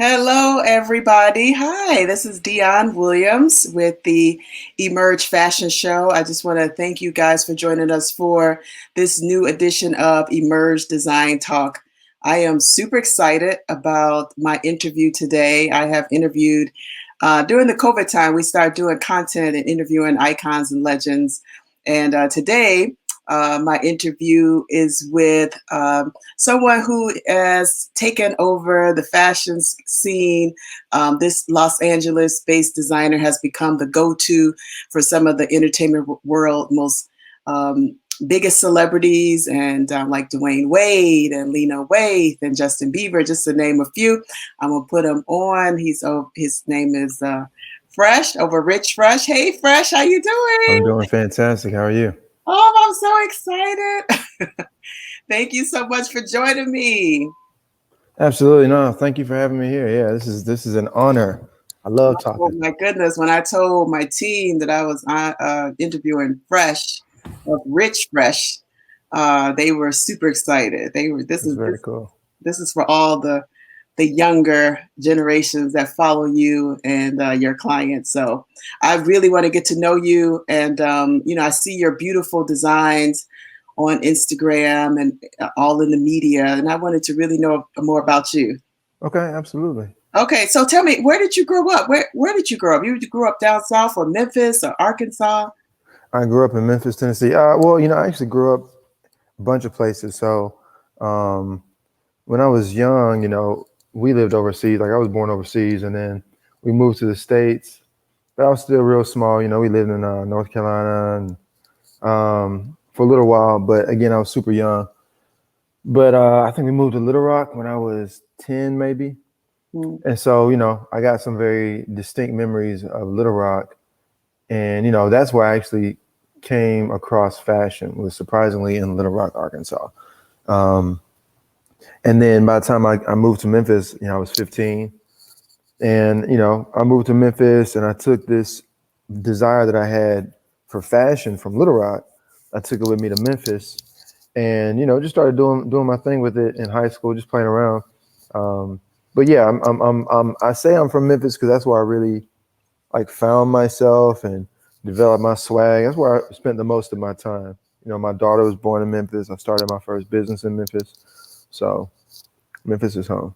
Hello, everybody. Hi, this is Dionne Williams with the Emerge Fashion Show. I just want to thank you guys for joining us for this new edition of Emerge Design Talk. I am super excited about my interview today. I have interviewed during the COVID time, we started doing content and interviewing icons and legends. And today, my interview is with someone who has taken over the fashion scene. This Los Angeles-based designer has become the go-to for some of the entertainment world most biggest celebrities, and like Dwayne Wade and Lena Waithe and Justin Bieber, just to name a few. I'm gonna put him on. His name is Fresh over RichFresh. Hey, Fresh, how you I'm doing? doing fantastic. How are you? Oh, I'm so excited. Thank you so much for joining me. Absolutely. No, thank you for having me here. Yeah, this is an honor. I love Oh talking. my goodness! When I told my team that I was interviewing Fresh of Rich Fresh, they were super excited. They were. This It's is very this cool. this is for all the younger generations that follow you and your clients. So I really want to get to know you, and I see your beautiful designs on Instagram and all in the media, and I wanted to really know more about you. Okay, absolutely. Okay, so tell me, where did you grow up? Where did you grow up? You grew up down south or Memphis or Arkansas? I grew up in Memphis, Tennessee. Well, I actually grew up a bunch of places. So, um, when I was young, we lived overseas. Like I was born overseas, and then we moved to the States. But I was still real small. We lived in North Carolina and, for a little while. But again, I was super young. But I think we moved to Little Rock when I was 10, maybe. Mm. And so, I got some very distinct memories of Little Rock. And, that's where I actually came across fashion, was surprisingly in Little Rock, Arkansas. Um, and then by the time I moved to Memphis, I was 15. And, I moved to Memphis and I took this desire that I had for fashion from Little Rock. I took it with me to Memphis and, just started doing my thing with it in high school, just playing around. But yeah, I say I'm from Memphis because that's where I really like found myself and developed my swag. That's where I spent the most of my time. My daughter was born in Memphis. I started my first business in Memphis. So Memphis is home.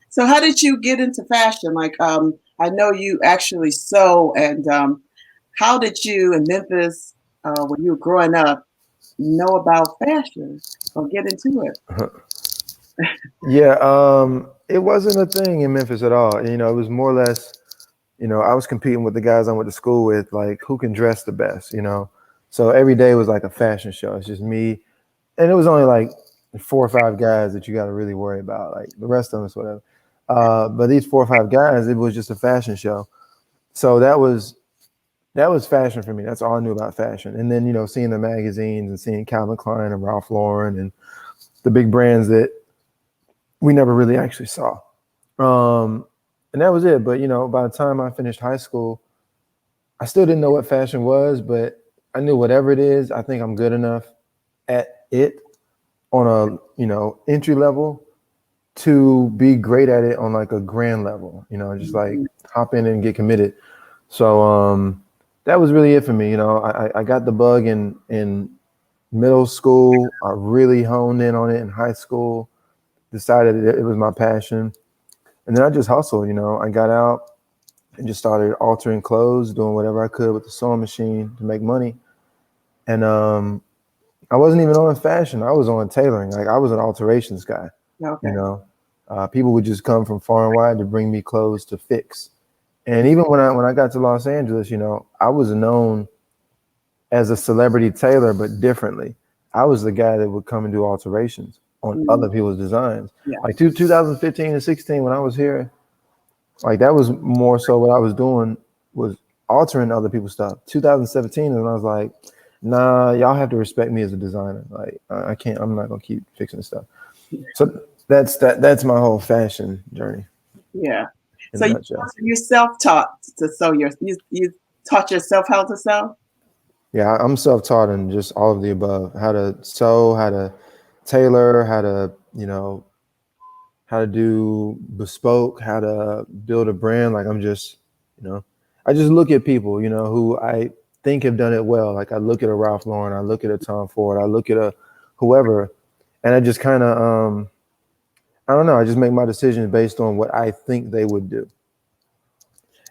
So how did you get into fashion? Like, I know you actually sew, and how did you in Memphis, when you were growing up, know about fashion or get into it? Yeah, it wasn't a thing in Memphis at all. It was more or less, I was competing with the guys I went to school with, like who can dress the best. So every day was like a fashion show. It's just me, and it was only like 4 or 5 guys that you got to really worry about. Like the rest of us, whatever. But these 4 or 5 guys, it was just a fashion show. So that was fashion for me. That's all I knew about fashion. And then seeing the magazines and seeing Calvin Klein and Ralph Lauren and the big brands that we never really actually saw. Um, and that was it. But by the time I finished high school, I still didn't know what fashion was, but I knew whatever it is, I think I'm good enough at it on a entry level to be great at it on like a grand level. Just like Mhm. hop in and get committed. So that was really it for me. I got the bug in middle school. I really honed in on it in high school. Decided it was my passion, and then I just hustled. I got out and just started altering clothes, doing whatever I could with the sewing machine to make money. And I wasn't even on fashion. I was on tailoring. Like I was an alterations guy. You Okay. know, People would just come from far and wide to bring me clothes to fix. And even when I got to Los Angeles, I was known as a celebrity tailor, but differently. I was the guy that would come and do alterations on Mm, other people's designs. yeah. Like 2015 and 16, when I was here, like that was more so what I was doing was altering other people's stuff. 2017 and I was like, nah, y'all have to respect me as a designer. Like I can't, I'm not gonna keep fixing stuff. So that's my whole fashion journey Yeah. in So a nutshell. you self-taught to sew you taught yourself how to sew? Yeah, I'm self-taught in just all of the above. How to sew, how to tailor, how to, how to do bespoke, how to build a brand. Like I'm just, you know, I just look at people, who I think have done it well. Like I look at a Ralph Lauren, I look at a Tom Ford, I look at a whoever, and I just kind of, I don't know. I just make my decisions based on what I think they would do,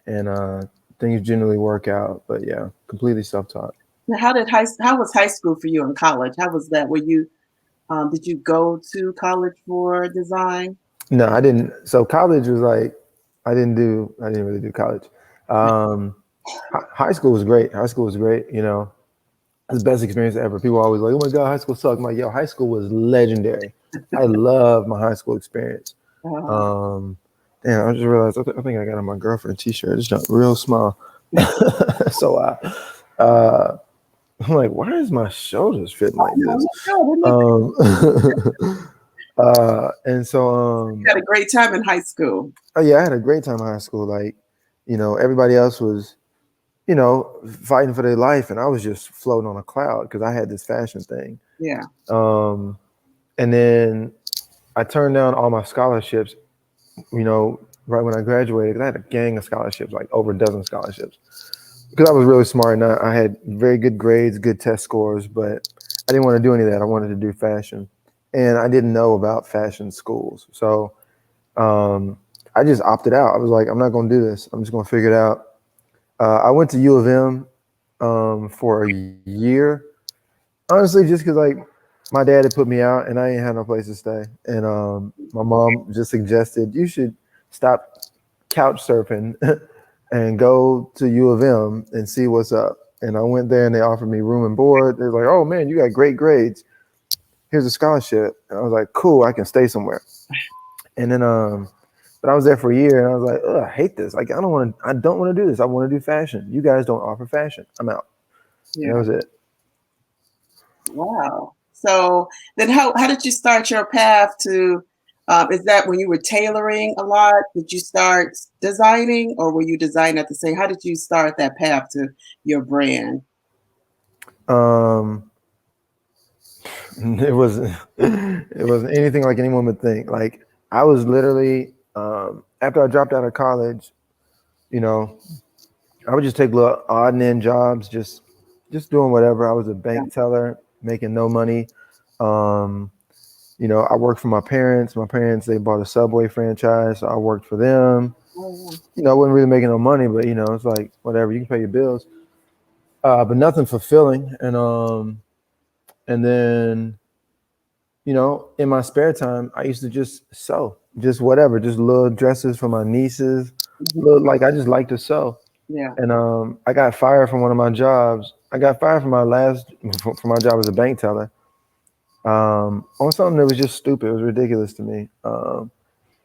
and things generally work out. But yeah, completely self-taught. Now, how was high school for you in college? How was that? Did you go to college for design? No, I didn't. So college was like, I didn't really do college. Um, High school was great. High school was great. It was the best experience ever. People are always like, oh my God, high school sucked. I'm like, yo, high school was legendary. I love my high school experience. Uh, Um, Damn, I just realized, I think I got on my girlfriend t-shirt. It's not real small. So I'm like, why is my shoulders fitting like this? Um, and so, you had a great time in high school. oh yeah, I had a great time in high school. Like, everybody else was, fighting for their life, and I was just floating on a cloud because I had this fashion thing. Yeah. Um, and then I turned down all my scholarships, right when I graduated. 'Cause I had a gang of scholarships, like over a dozen scholarships, because I was really smart and I had very good grades, good test scores, but I didn't want to do any of that. I wanted to do fashion, and I didn't know about fashion schools, so I just opted out. I was like, I'm not going to do this. I'm just going to figure it out. I went to U of M for a year, honestly, just because like my dad had put me out and I ain't had no place to stay, and my mom just suggested you should stop couch surfing and go to U of M and see what's up. And I went there and they offered me room and board. They're like, oh man, you got great grades. Here's a scholarship. And I was like, cool, I can stay somewhere. And then but I was there for a year and I was like, ugh, I hate this. Like I don't want to do this. I want to do fashion. You guys don't offer fashion. I'm out. And Yeah. that was it. Wow. So then how did you start your path to, is that when you were tailoring a lot? Did you start designing or were you designing at the same? How did you start that path to your brand? Um it wasn't it wasn't anything like anyone would think. Like I was literally after I dropped out of college, you know, I would just take little odd and end jobs, just doing whatever. I was a Yeah. bank teller, making no money. Um, I worked for my parents. My parents, they bought a Subway franchise, so I worked for them. Oh, I wasn't really making no money, but it's like whatever, you can pay your bills. But nothing fulfilling. And then, in my spare time, I used to just sew, just whatever, just little dresses for my nieces. yeah. Like I just like to sew. Yeah. And I got fired from one of my jobs. I got fired from from my job as a bank teller, on something that was just stupid. It was ridiculous to me.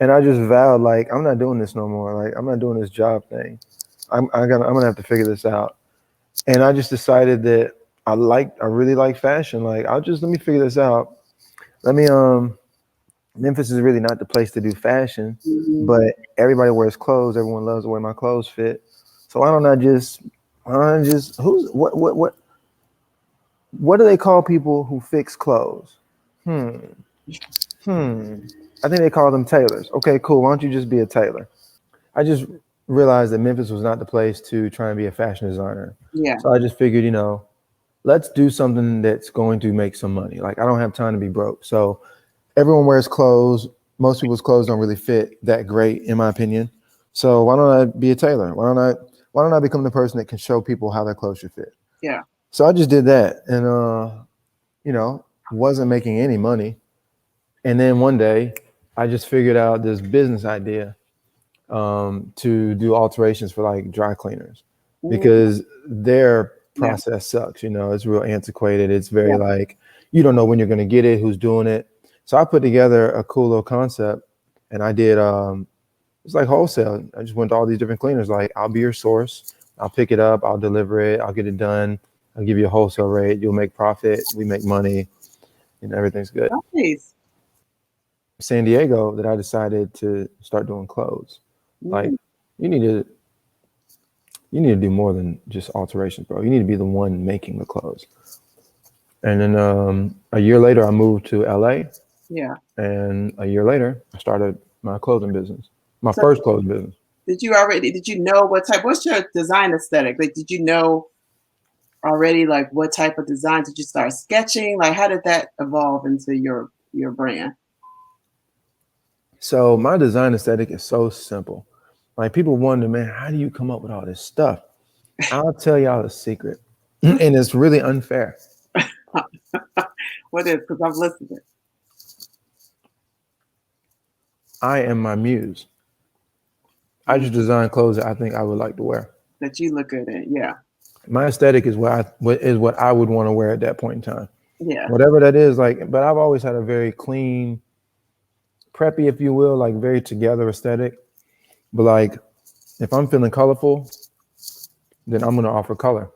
And I just vowed, like, I'm not doing this no more. Like, I'm not doing this job thing. I'm gonna have to figure this out. And I just decided that I really like fashion. Like, let me figure this out. Let me Memphis is really not the place to do fashion, Mhm. but everybody wears clothes. Everyone loves the way my clothes fit. So why don't I just who's what do they call people who fix clothes? Hmm. I think they call them tailors. Okay, cool. Why don't you just be a tailor? I just realized that Memphis was not the place to try and be a fashion designer. Yeah. So I just figured, let's do something that's going to make some money. Like I don't have time to be broke. So everyone wears clothes. Most people's clothes don't really fit that great, in my opinion. So why don't I be a tailor? Why don't I become the person that can show people how their clothes should fit? Yeah. So I just did that, and wasn't making any money. And then one day, I just figured out this business idea to do alterations for like dry cleaners Mm, because their yeah. process sucks. It's real antiquated. It's very Yeah. like you don't know when you're going to get it, who's doing it. So I put together a cool little concept, and I did. It's like wholesale. I just went to all these different cleaners. Like I'll be your source. I'll pick it up. I'll deliver it. I'll get it done. I'll give you a wholesale rate. You'll make profit. We make money. Everything's good. Nice. San Diego, that I decided to start doing clothes. Like Mm, you need to you need to do more than just alterations, bro. You need to be the one making the clothes. And then a year later, I moved to LA, Yeah. And a year later, I started my clothing business, my So first clothing business. did you know what's your design aesthetic? Like, did you know already like what type of design? Did you start sketching? Like, how did that evolve into your brand? So my design aesthetic is so simple. Like people wonder, man, how do you come up with all this stuff? I'll tell y'all a secret, and it's really unfair. What is? Because I've listened I am my muse. I to just design clothes that I think I would like to wear. that you look good in. Yeah. My aesthetic is what I would want to wear at that point in time. Yeah. Whatever that is, like, but I've always had a very clean, preppy, if you will, like very together aesthetic. But like if I'm feeling colorful, then I'm gonna offer color.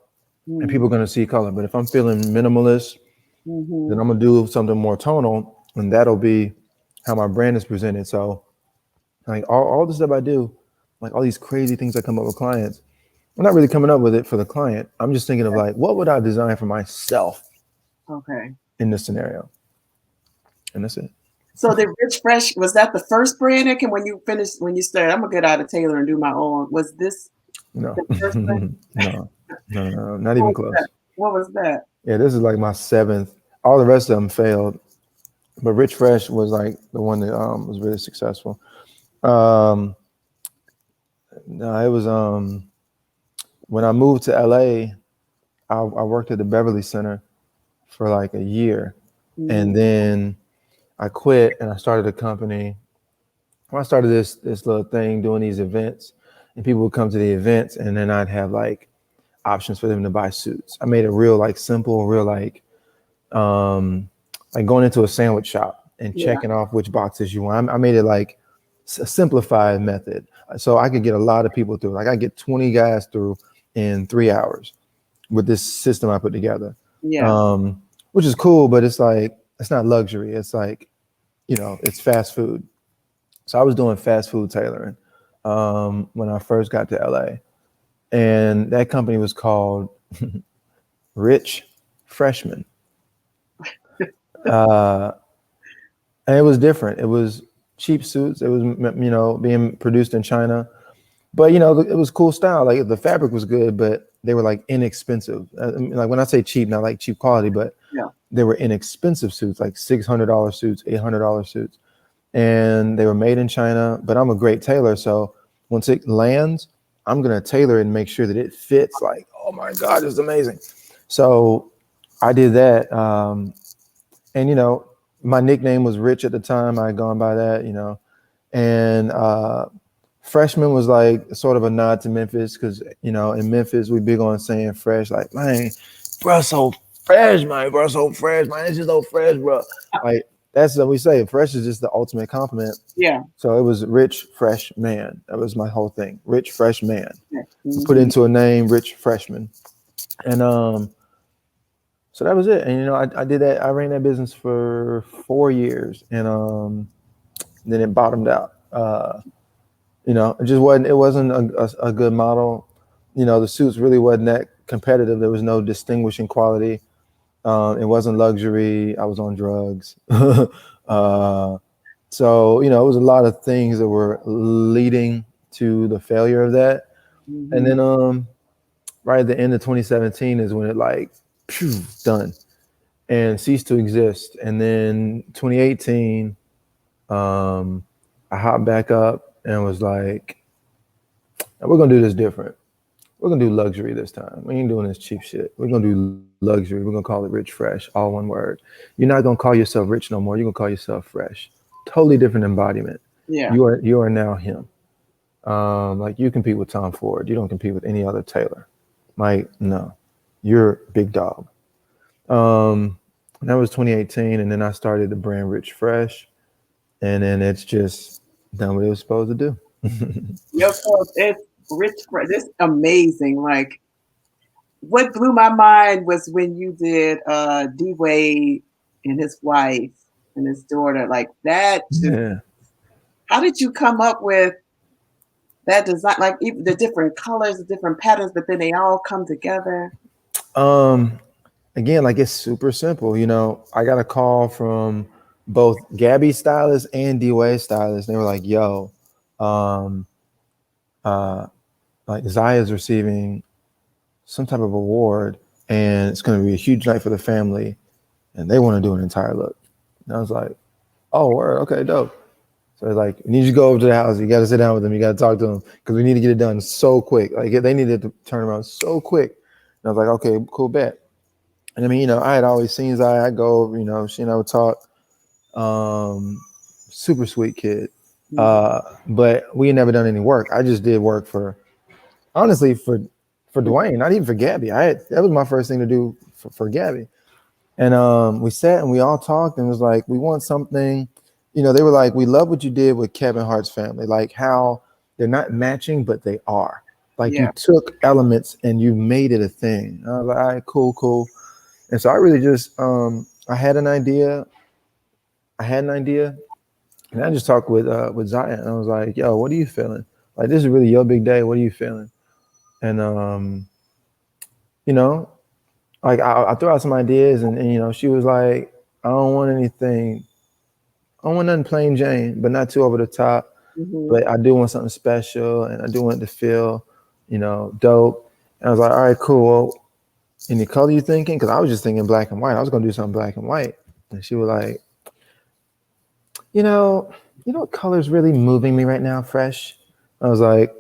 And Mm-hmm. people are gonna see color. But if I'm feeling minimalist, then I'm gonna do something more tonal, and that'll be how my brand is presented. So like all the stuff I do, like all these crazy things I come up with clients, I'm not really coming up with it for the client. I'm just thinking of like, what would I design for myself Okay. in this scenario? And that's it. So the Rich Fresh, was that the first brand that came when you finished when you started? I'm gonna get out of Taylor and do my own. Was this No, the first brand? no, not What even was that? close. What was that? Yeah, this is like my seventh. All the rest of them failed, but Rich Fresh was like the one that was really successful. Um, no, it was when I moved to LA, I worked at the Beverly Center for like a year, Mm-hmm. and then I quit and I started a company. I started this little thing doing these events, and people would come to the events, and then I'd have like options for them to buy suits. I made it real like simple, real um, like going into a sandwich shop and Yeah. checking off which boxes you want. I made it like a simplified method, so I could get a lot of people through. Like I get 20 guys through in 3 hours with this system I put together, Yeah. um, which is cool. But it's like it's not luxury. It's like it's fast food. So I was doing fast food tailoring when I first got to LA, and that company was called Rich Freshman. Uh, and it was different. It was cheap suits. It was being produced in China, but it was cool style. Like the fabric was good, but they were like inexpensive. I mean, like when I say cheap, not like cheap quality, but Yeah. they were inexpensive suits, like $600 suits, $800 suits, and they were made in China. But I'm a great tailor, so once it lands, I'm gonna tailor it and make sure that it fits. Like, oh my God, it's amazing. So I did that. And my nickname was Rich at the time. I had gone by that, and freshman was like sort of a nod to Memphis because in Memphis we big on saying fresh. Like, man, bro, so fresh, man, bro, so fresh, man, it's just so fresh, bro. Like that's what we say. Fresh is just the ultimate compliment. Yeah. So it was Rich Fresh Man. That was my whole thing. Rich Fresh Man. Yeah. Put Mm-hmm. into a name, Rich Freshman, and so that was it. And I did that. I ran that business for 4 years, and then it bottomed out. It just wasn't. It wasn't a good model. The suits really wasn't that competitive. There was no distinguishing quality. It wasn't luxury. I was on drugs. So it was a lot of things that were leading to the failure of that. And Mm-hmm. then right at the end of 2017 is when it like done and ceased to exist. And then 2018, I hopped back up and was like, we're gonna do this different. We're gonna do luxury this time. We ain't doing this cheap shit. We're gonna do luxury. We're gonna call it Rich Fresh, all one word. You're not gonna call yourself rich no more. You're gonna call yourself fresh. Totally different embodiment. Yeah. You are now him. Like you compete with Tom Ford. You don't compete with any other tailor. Like no, you're big dog. That was 2018, and then I started the brand Rich Fresh, and then it's just done what it was supposed to do. Your clothes, it's Rich Fresh. It's amazing. Like what blew my mind was when you did D Wade and his wife and his daughter. Like that just Yeah. how did you come up with that design? Like even the different colors, the different patterns, but then they all come together. Um, Again, like it's super simple. I got a call from both Gabby's stylist and D-Way stylist. They were like, "Yo, um, uh, like Zaya's receiving some type of award, and it's going to be a huge night for the family, and they want to do an entire look." And I was like, "Oh, word, okay, dope." So it's like, "We need you to go over to the house. You got to sit down with them. You got to talk to them because we need to get it done so quick. Like they needed to turn around so quick." And I was like, "Okay, cool, bet." And I mean, I had always seen Zaya. I go over, she and I would talk. Um, Super sweet kid. Mhm. But we had never done any work. I just did work honestly for Dwayne, not even for Gabby. That was my first thing to do for Gabby. And we sat and we all talked and was like, we want something. They were like, we love what you did with Kevin Hart's family, like how they're not matching, but they are. Like you Yeah. took elements and you made it a thing. I was like, all right, cool, cool. And so I really just I had an idea. And I just talked with Zion. And I was like, yo, what are you feeling? Like this is really your big day. What are you feeling? And you know, like I threw out some ideas, and she was like, I don't want anything. I don't want nothing plain Jane, but not too over the top. Hmm. But I do want something special, and I do want it to feel, dope. And I was like, all right, cool. Well, any color you thinking? Because I was just thinking black and white. I was gonna do something black and white. And she was like, you know, what color is really moving me right now, Fresh? I was like,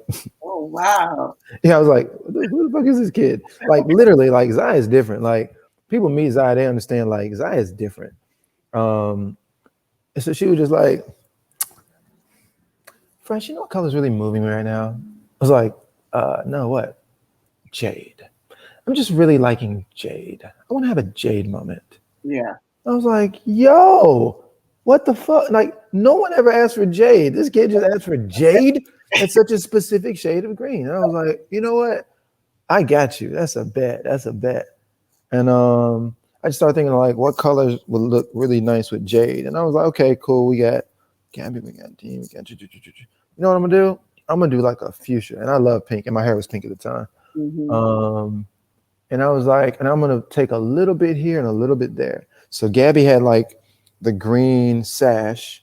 Oh, wow. yeah, I was like, who the fuck is this kid? Like literally, like Zaya is different. Like people meet Zaya, they understand like Zaya is different. Um, and so she was just like, Fresh, what color is really moving me right now? I was like, no, what? Jade. I'm just really liking Jade. I want to have a Jade moment. Yeah. I was like, yo, what the fuck? Like, no one ever asked for Jade. This kid just asked for Jade. It's such a specific shade of green. And I was like, you know what? I got you. That's a bet. That's a bet. And I just started thinking like, what colors would look really nice with Jade? And I was like, okay, cool. We got Gabby, we got Dean, we got you know what I'm gonna do? I'm gonna do like a fuchsia. And I love pink, and my hair was pink at the time. Hmm. Um, and I was like, and I'm gonna take a little bit here and a little bit there. So Gabby had like the green sash.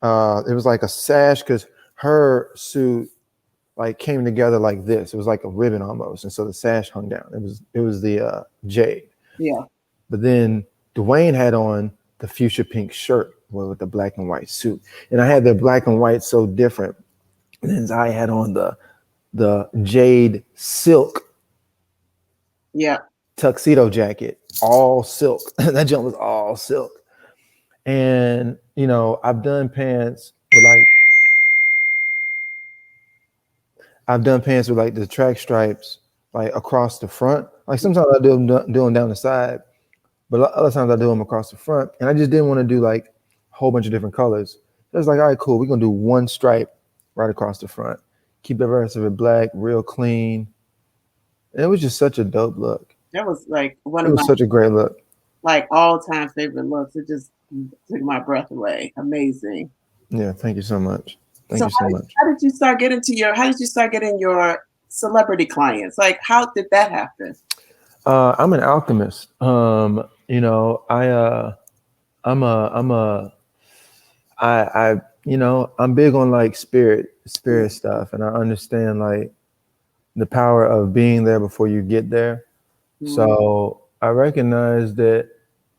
It was like a sash because her suit like came together like this. It was like a ribbon almost, and so the sash hung down. It was the jade. Yeah. But then Dwayne had on the fuchsia pink shirt with the black and white suit, and I had the black and white so different. And then I had on the jade silk Yeah. tuxedo jacket, all silk. That jump was all silk. And I've done pants with like the track stripes like across the front. Like sometimes I do them down the side, but other times I do them across the front. And I just didn't want to do like a whole bunch of different colors. It was like, all right, cool. We're gonna do one stripe right across the front. Keep the rest of it black, real clean. And it was just such a dope look. That was like one It of my was such a great look. like all time favorite looks. It just took my breath away. Amazing. Yeah, thank you so much. Thank So you so much. how did you start getting how did you start getting your celebrity clients? Like how did that happen? I'm an alchemist. I'm a I'm big on like spirit stuff, and I understand like the power of being there before you get there. Mm-hmm. So I recognized that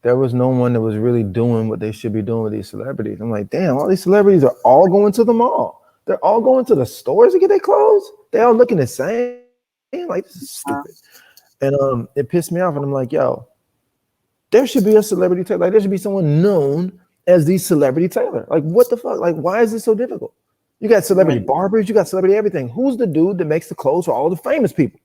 there was no one that was really doing what they should be doing with these celebrities. I'm like, damn, all these celebrities are all going to the mall. They're all going to the stores to get their clothes. They all looking the same. Like this is stupid. And it pissed me off. And I'm like, yo, there should be a celebrity tailor. Like there should be someone known as the celebrity tailor. Like what the fuck? Like why is this so difficult? You got celebrity Right. barbers, you got celebrity everything. Who's the dude that makes the clothes for all the famous people?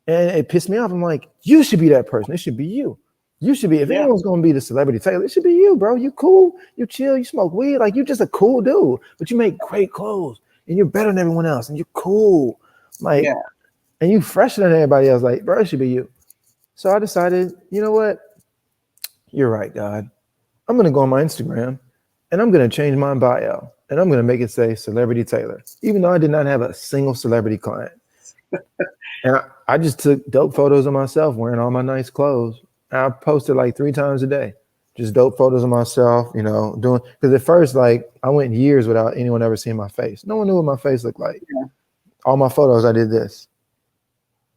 And it pissed me off. I'm like, you should be that person. It should be you. You should be, if Yeah. anyone's gonna be the celebrity tailor, it should be you, bro. You cool, you chill, you smoke weed, like you just a cool dude, but you make great clothes and you're better than everyone else and you're cool. Like, Yeah. and you fresher than everybody else. Like, bro, it should be you. So I decided, you know what? You're right, God. I'm gonna go on my Instagram and I'm gonna change my bio and I'm gonna make it say celebrity tailor, even though I did not have a single celebrity client. And I just took dope photos of myself wearing all my nice clothes. I posted like 3 times a day. just dope photos of myself, you know, doing, because at first, like, I went years without anyone ever seeing my face. No one knew what my face looked like. Yeah. All my photos, I did this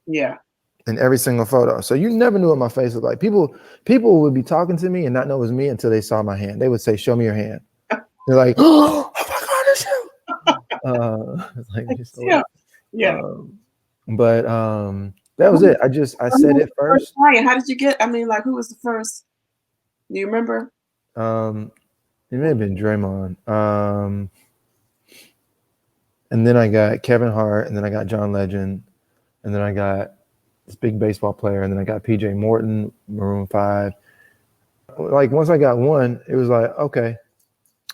Yeah. in every single photo. So you never knew what my face looked like. People would be talking to me and not know it was me until they saw my hand. They would say, "Show me your hand." They're like, "Oh my God, it's you." It's like just Yeah. what? Yeah. But that was it. I Who said was it the first first. client? How did you get? I mean, like, who was the first? Do you remember? Um, it may have been Draymond. And then I got Kevin Hart, and then I got John Legend, and then I got this big baseball player, and then I got PJ Morton, Maroon 5. Like once I got one, it was like, okay,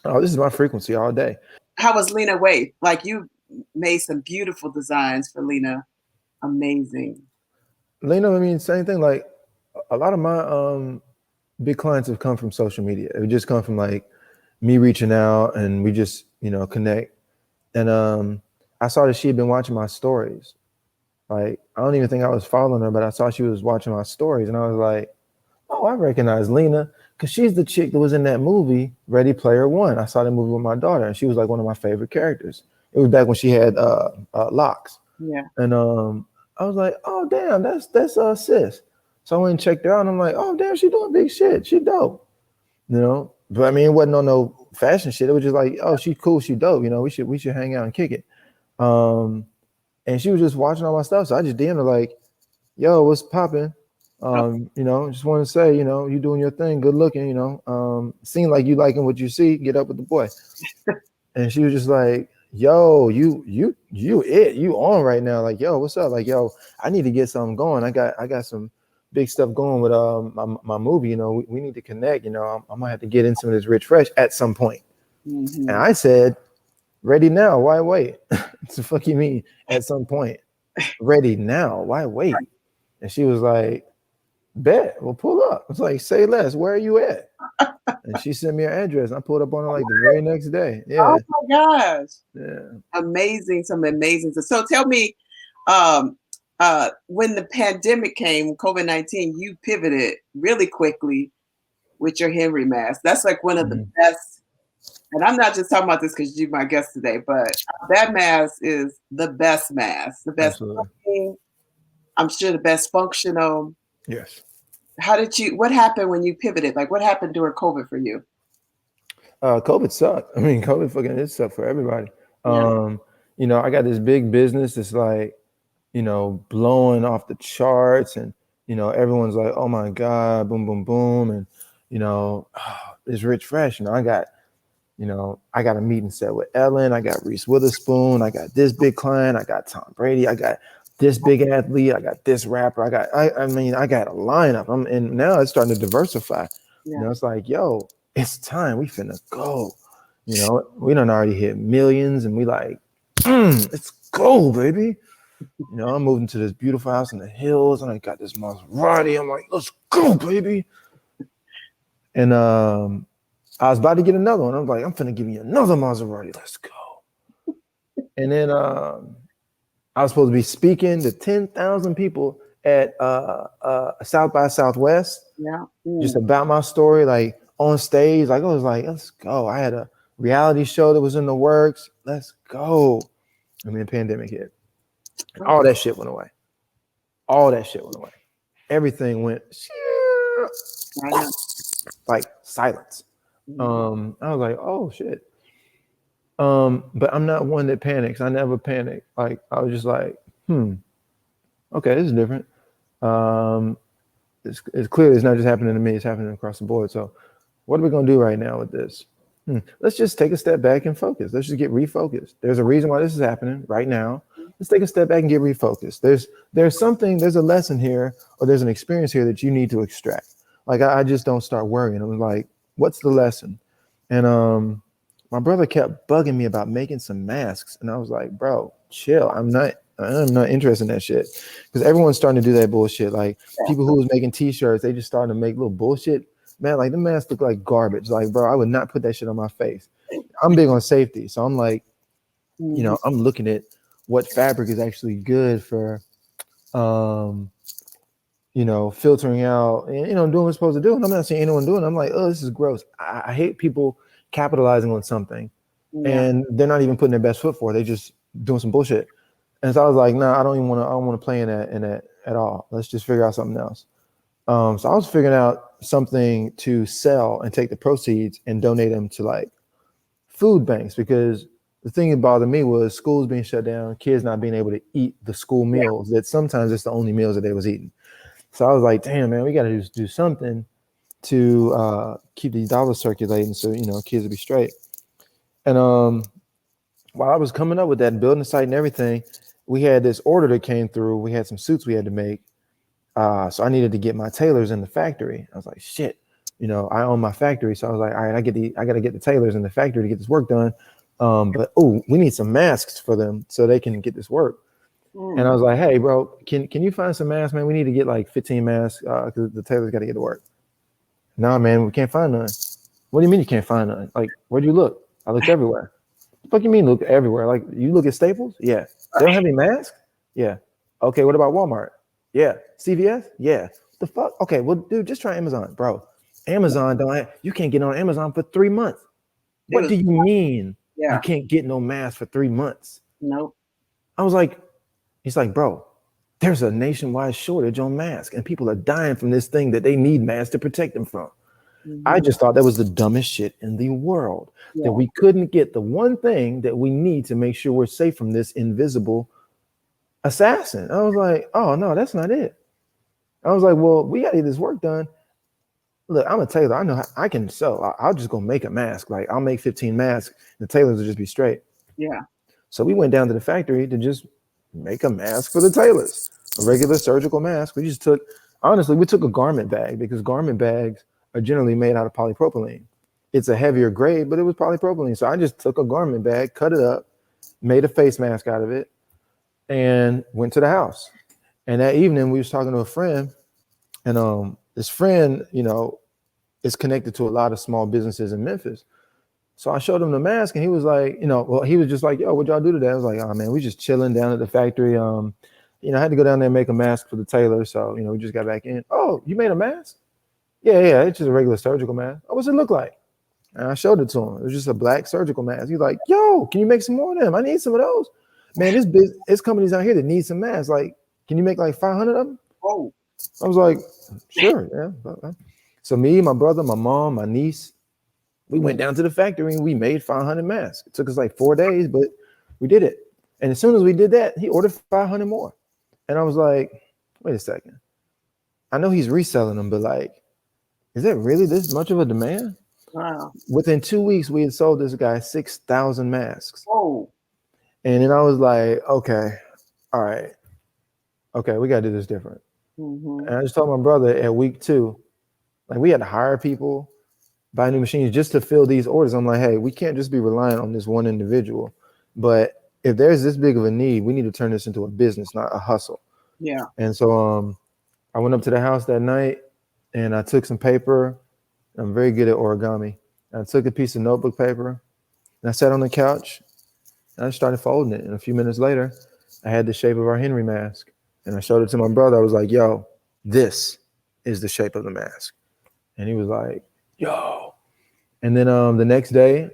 oh, this is my frequency all day. How was Lena Waithe? Like, you made some beautiful designs for Lena. Amazing. Lena, I mean, same thing. Like a lot of my big clients have come from social media. It would just come from like me reaching out and we just, you know, connect. And I saw that she had been watching my stories. Like I don't even think I was following her, but I saw she was watching my stories, and I was like, oh, I recognize Lena because she's the chick that was in that movie Ready Player One. I saw that movie with my daughter, and she was like one of my favorite characters. It was back when she had locks, Yeah. and I was like, oh damn, that's sis. So I went and checked her out, and I'm like, oh damn, she doing big shit. She dope, you know. But I mean, it wasn't on no fashion shit. It was just like, oh, she cool, she dope. You know, we should hang out and kick it. Um, and she was just watching all my stuff, so I just DM'd her like, yo, what's popping? Oh, You know, just want to say, you know, you doing your thing, good looking, you know. Seem like you liking what you see, get up with the boy. And she was just like, yo, you on right now. Like, yo, what's up? Like, yo, I need to get something going. I got some big stuff going with my movie, you know. We need to connect, you know. I'm gonna have to get into this RichFresh at some point. And mm-hmm. I said, ready now, why wait? What the fuck you mean at some point? Ready now, why wait? And she was like, bet, we'll pull up. It's like, say less, where are you at? And she sent me her address. And I pulled up on her like the very next day. Yeah. Oh my gosh. Yeah. Amazing. Some amazing. So tell me, when the pandemic came, COVID-19, you pivoted really quickly with your Henry mask. That's like one of the Mhm. best. And I'm not just talking about this because you're my guest today, but that mask is the best mask, the best Absolutely. looking, I'm sure the best functional. Yes. What happened when you pivoted? Like, what happened during COVID for you? COVID sucked. I mean, COVID fucking it sucked for everybody. Yeah. You know, I got this big business that's like, you know, blowing off the charts, and you know, everyone's like, oh my God, boom, boom, boom. And you know, it's RichFresh. You know, I got a meeting set with Ellen. I got Reese Witherspoon. I got this big client. I got Tom Brady. I got this big athlete. I got this rapper. I mean, I got a lineup. And now it's starting to diversify. You Yeah. know, it's like, yo, it's time. We finna go. You know, we done already hit millions, and we like, let's go, baby. You know, I'm moving to this beautiful house in the hills, and I got this Maserati. I'm like, let's go, baby. And I was about to get another one. I was like, I'm finna give you another Maserati. Let's go. And then I was supposed to be speaking to 10,000 people at South by Southwest, Yeah. just about my story, like on stage. Like I was like, let's go. I had a reality show that was in the works. Let's go. And then the pandemic hit. And all that shit went away. All that shit went away. Everything went I know. like silence. I was like, oh shit. But I'm not one that panics. I never panic. Like I was just like, okay, this is different. Um, it's clear it's not just happening to me; it's happening across the board. So, what are we gonna do right now with this? Let's just take a step back and focus. Let's just get refocused. There's a reason why this is happening right now. Let's take a step back and get refocused. There's a lesson here, or there's an experience here that you need to extract. Like I just don't start worrying. I'm like, what's the lesson? And my brother kept bugging me about making some masks, and I was like, bro, chill. I'm not interested in that shit, because everyone's starting to do that bullshit. Like people who was making t-shirts, they just started to make little bullshit. Man, like the masks look like garbage. Like, bro, I would not put that shit on my face. I'm big on safety, so I'm like, you Mhm. know, I'm looking at what fabric is actually good for filtering out and, doing what it's supposed to do. And I'm not saying anyone doing it. I'm like, oh, this is gross. I hate people capitalizing on something Yeah. and they're not even putting their best foot forward. They just doing some bullshit. And so I was like, nah, I don't want to play in that at all. Let's just figure out something else. So I was figuring out something to sell and take the proceeds and donate them to like food banks, because the thing that bothered me was schools being shut down, kids not being able to eat the school Yeah. meals that sometimes it's the only meals that they was eating. So I was like, damn, man, we got to do something to keep these dollars circulating so, kids will be straight. And while I was coming up with that and building the site and everything, we had this order that came through. We had some suits we had to make. So I needed to get my tailors in the factory. I was like, shit, I own my factory. So I was like, all right, I got to get the tailors in the factory to get this work done. But we need some masks for them so they can get this work. And I was like, hey, bro, can you find some masks, man? We need to get like 15 masks because the tailors got to get to work. Nah, man, we can't find none. What do you mean you can't find none? Like, where'd you look? I looked everywhere. What the fuck you mean look everywhere? Like, you look at Staples? Yeah. They don't have any masks? Yeah. Okay, what about Walmart? Yeah. CVS? Yeah. The fuck? Okay, well, dude, just try Amazon, bro. Amazon you can't get on Amazon for 3 months. What do you mean you Yeah. can't get no mask for 3 months? Nope. I was like, he's like, bro, there's a nationwide shortage on masks and people are dying from this thing that they need masks to protect them from. I just thought that was the dumbest shit in the world, that we couldn't get the one thing that we need to make sure we're safe from this invisible assassin. I was like, oh, no, that's not it. I was like, well, we got to get this work done. Look, I'm a tailor. I know how I can sew. I'll just go make a mask. Like, I'll make 15 masks. The tailors will just be straight. Yeah. So we went down to the factory to just make a mask for the tailors, a regular surgical mask. We took a garment bag, because garment bags are generally made out of polypropylene. It's a heavier grade, but it was polypropylene. So I just took a garment bag, cut it up, made a face mask out of it, and went to the house. And that evening we was talking to a friend, and this friend, is connected to a lot of small businesses in Memphis. So I showed him the mask and he was like, he was just like, yo, what y'all do today? I was like, oh man, we just chilling down at the factory. I had to go down there and make a mask for the tailor. So, we just got back in. Oh, you made a mask? Yeah, it's just a regular surgical mask. Oh, what's it look like? And I showed it to him. It was just a black surgical mask. He's like, yo, can you make some more of them? I need some of those. Man, there's companies out here that need some masks. Like, can you make like 500 of them? Oh. I was like, sure, yeah. So me, my brother, my mom, my niece, we went down to the factory and we made 500 masks. It took us like 4 days, but we did it. And as soon as we did that, he ordered 500 more. And I was like, wait a second. I know he's reselling them, but like, is that really this much of a demand? Wow. Within 2 weeks, we had sold this guy 6,000 masks. Oh. And then I was like, okay, all right. Okay, we got to do this different. And I just told my brother at week 2, like we had to hire people, buy new machines just to fill these orders. I'm like, hey, we can't just be reliant on this one individual. But if there's this big of a need, we need to turn this into a business, not a hustle. Yeah. And so I went up to the house that night and I took some paper. I'm very good at origami. I took a piece of notebook paper and I sat on the couch and I started folding it. And a few minutes later, I had the shape of our Henry mask. And I showed it to my brother. I was like, yo, this is the shape of the mask. And he was like, yo. And then the next day,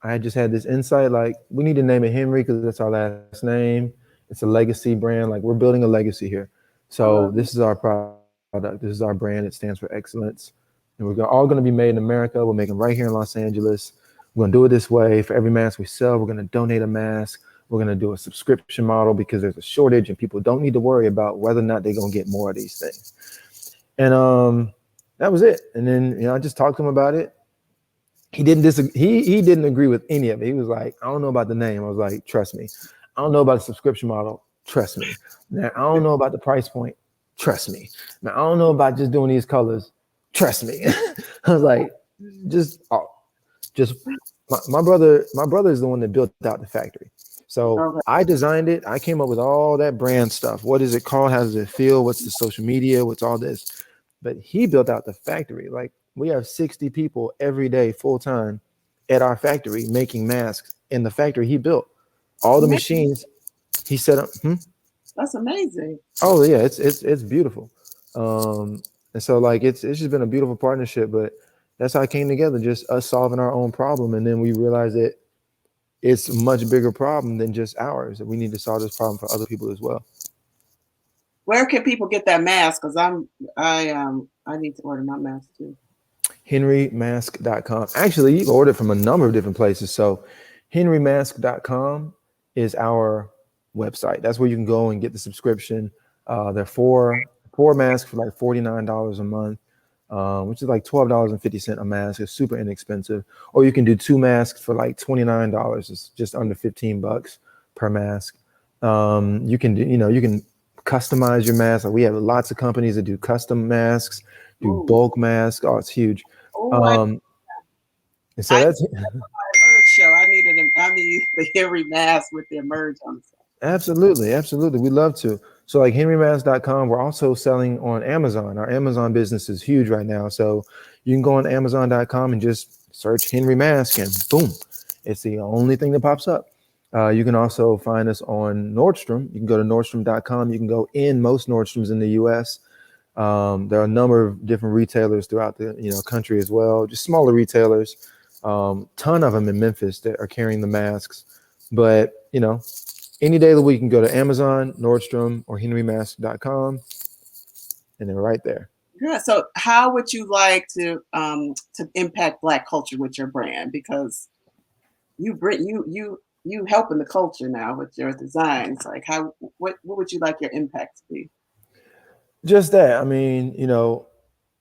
I just had this insight, like, we need to name it Henry because that's our last name. It's a legacy brand. Like, we're building a legacy here. So this is our product. This is our brand. It stands for excellence. And we're all going to be made in America. We'll make them right here in Los Angeles. We're going to do it this way. For every mask we sell, we're going to donate a mask. We're going to do a subscription model because there's a shortage and people don't need to worry about whether or not they're going to get more of these things. And that was it. And then, I just talked to him about it. He didn't disagree. He didn't agree with any of it. He was like, I don't know about the name. I was like, trust me. I don't know about the subscription model. Trust me. Now, I don't know about the price point. Trust me. Now, I don't know about just doing these colors. Trust me. I was like, my brother is the one that built out the factory. So I designed it. I came up with all that brand stuff. What is it called? How does it feel? What's the social media? What's all this? But he built out the factory. Like, we have 60 people every day, full time, at our factory making masks in the factory he built. All the machines he set up. That's amazing. Oh yeah, it's beautiful. And so like it's just been a beautiful partnership, but that's how it came together, just us solving our own problem. And then we realized that it's a much bigger problem than just ours, that we need to solve this problem for other people as well. Where can people get that mask? Because I need to order my mask too. henrymask.com. Actually, you can order it from a number of different places. So henrymask.com is our website. That's where you can go and get the subscription. There are four masks for like $49 a month, which is like $12.50 a mask. It's super inexpensive. Or you can do two masks for like $29. It's just under $15 per mask. You can do, you can customize your mask. Like we have lots of companies that do custom masks, do Ooh, bulk masks. Oh, it's huge. oh, Um, and so I that's my Emerge show. I need the Harry mask with the Emerge on the side. absolutely, absolutely. We love to. So like henrymask.com, we're also selling on Amazon. Our Amazon business is huge right now. So you can go on amazon.com and just search Henry Mask and boom, it's the only thing that pops up. You can also find us on Nordstrom. You can go to nordstrom.com. You can go in most Nordstroms in the US. There are a number of different retailers throughout the country as well, just smaller retailers. Ton of them in Memphis that are carrying the masks. But any day of the week, you can go to Amazon, Nordstrom, or henrymask.com, and they're right there. Yeah. So, how would you like to impact Black culture with your brand? Because you helping the culture now with your designs. Like, what would you like your impact to be? Just that. I mean,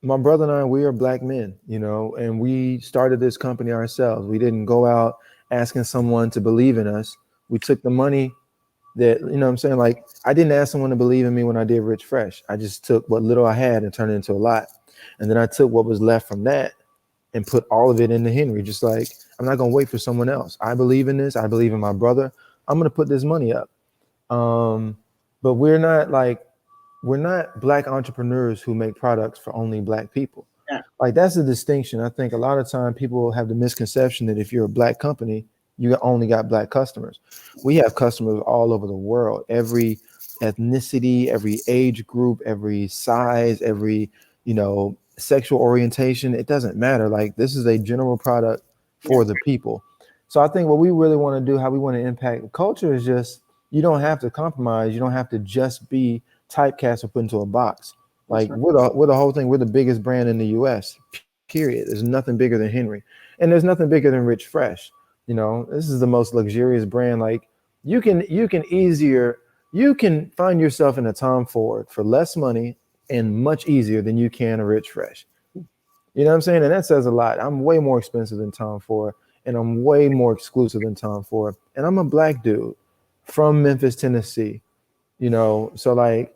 my brother and I, we are Black men, and we started this company ourselves. We didn't go out asking someone to believe in us. We took the money that, what I'm saying? Like, I didn't ask someone to believe in me when I did RichFresh. I just took what little I had and turned it into a lot. And then I took what was left from that and put all of it into Henry. Just like, I'm not going to wait for someone else. I believe in this. I believe in my brother. I'm going to put this money up. But we're not Black entrepreneurs who make products for only Black people. Yeah, Like that's the distinction. I think a lot of time people have the misconception that if you're a Black company, you only got Black customers. We have customers all over the world, every ethnicity, every age group, every size, every sexual orientation. It doesn't matter. Like this is a general product yeah, for the people. So I think what we really want to do, how we want to impact the culture, is just you don't have to compromise. You don't have to just be typecast or put into a box. that's Like right. we're the whole thing. We're the biggest brand in the U.S. Period. There's nothing bigger than Henry, and there's nothing bigger than RichFresh. This is the most luxurious brand. Like you can find yourself in a Tom Ford for less money and much easier than you can a RichFresh. You know what I'm saying? And that says a lot. I'm way more expensive than Tom Ford, and I'm way more exclusive than Tom Ford. And I'm a Black dude from Memphis, Tennessee. So like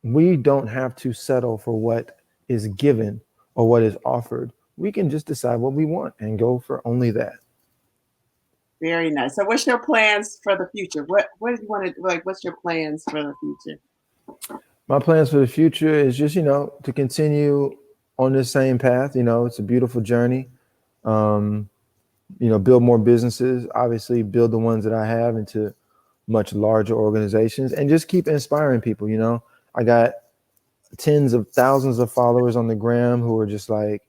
we don't have to settle for what is given or what is offered. We can just decide what we want and go for only that. Very nice. So, what's your plans for the future? What do you want to like? What's your plans for the future? My plans for the future is just, to continue on this same path. It's a beautiful journey. Um, build more businesses, obviously build the ones that I have into much larger organizations and just keep inspiring people. I got tens of thousands of followers on the gram who are just like,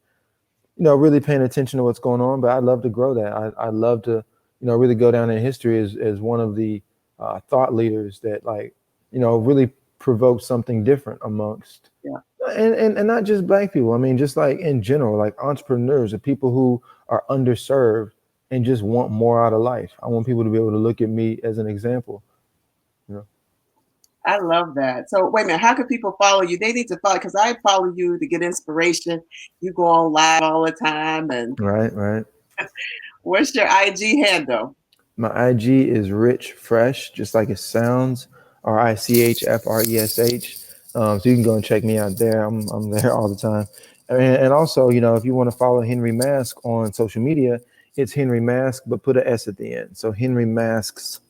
really paying attention to what's going on. But I'd love to grow that. I love to, really go down in history as one of the thought leaders that like, really provoke something different amongst Yeah, and not just Black people. I mean, just like in general, like entrepreneurs or people who are underserved and just want more out of life. I want people to be able to look at me as an example. You know? I love that. So, wait a minute. How can people follow you? They need to follow because I follow you to get inspiration. You go on live all the time, and Right, right. what's your IG handle? My IG is Rich Fresh, just like it sounds, RichFresh. So you can go and check me out there. I'm there all the time. And also, if you want to follow Henry Mask on social media, it's Henry Mask, but put an S at the end. So Henry Masks,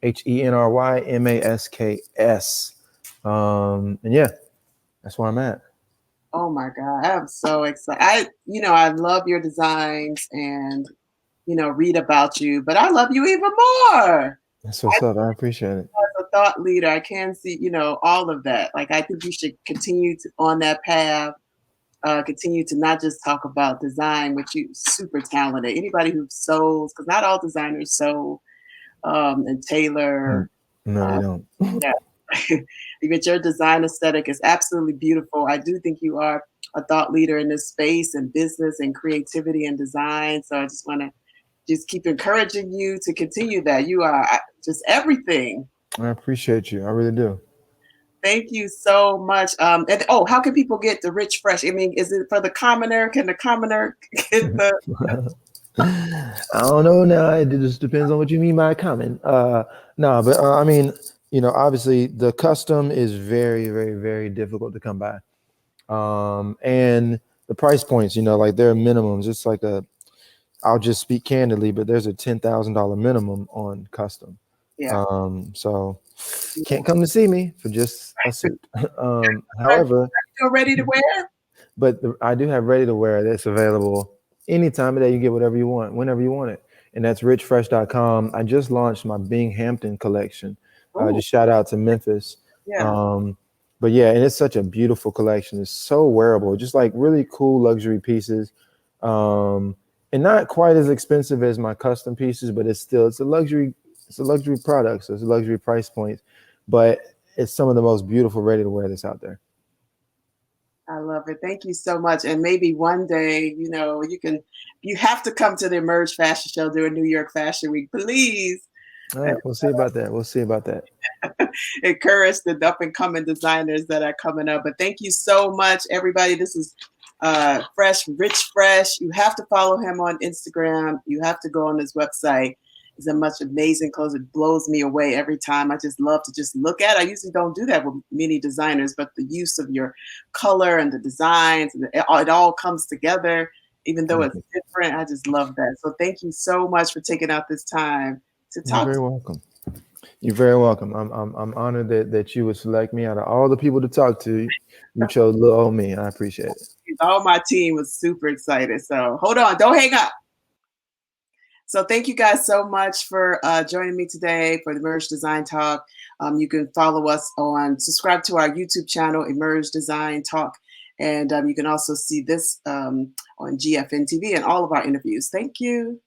HenryMasks. And yeah, that's where I'm at. Oh my God, I'm so excited. I love your designs and read about you, but I love you even more. That's what's up. I appreciate it. So thought leader. I can see, all of that. Like, I think you should continue on that path. Continue to not just talk about design, which you super talented. Anybody who sews, because not all designers sew and tailor. No, they Uh, don't. yeah, even your design aesthetic is absolutely beautiful. I do think you are a thought leader in this space and business and creativity and design. So I just want to just keep encouraging you to continue that. You are just everything. I appreciate you. I really do. Thank you so much. And how can people get the Rich Fresh? I mean, is it for the commoner? Can the commoner get the? I don't know now. It just depends on what you mean by common. No, but I mean, obviously the custom is very, very, very difficult to come by. And the price points, like there are minimums. It's like I'll just speak candidly, but there's a $10,000 minimum on custom. Yeah. So can't come to see me for just a suit. Are However, you ready to wear? but I do have ready to wear that's available any time of day. You get whatever you want, whenever you want it. And that's richfresh.com. I just launched my Binghampton collection. Oh, Just shout out to Memphis. yeah. But yeah, and it's such a beautiful collection. It's so wearable, just like really cool luxury pieces. And not quite as expensive as my custom pieces, but it's a luxury product. So it's a luxury price point, but it's some of the most beautiful ready to wear that's out there. I love it. Thank you so much. And maybe one day, you have to come to the Emerge Fashion Show during New York Fashion Week, please. All right, we'll see about that. We'll see about that. Encourage the up and coming designers that are coming up. But thank you so much, everybody. This is Rich Fresh. You have to follow him on Instagram. You have to go on his website. It's a much amazing clothes. It blows me away every time. I just love to just look at it. I usually don't do that with many designers, but the use of your color and the designs, and it all comes together, even though it's different. I just love that. So thank you so much for taking out this time to You're talk. very welcome. You're very welcome. I'm honored that you would select me out of all the people to talk to. You chose little old me. I appreciate it. All my team was super excited. So hold on, don't hang up. So thank you guys so much for joining me today for the Emerge Design Talk. You can follow us subscribe to our YouTube channel, Emerge Design Talk. And you can also see this on GFN TV and all of our interviews. Thank you.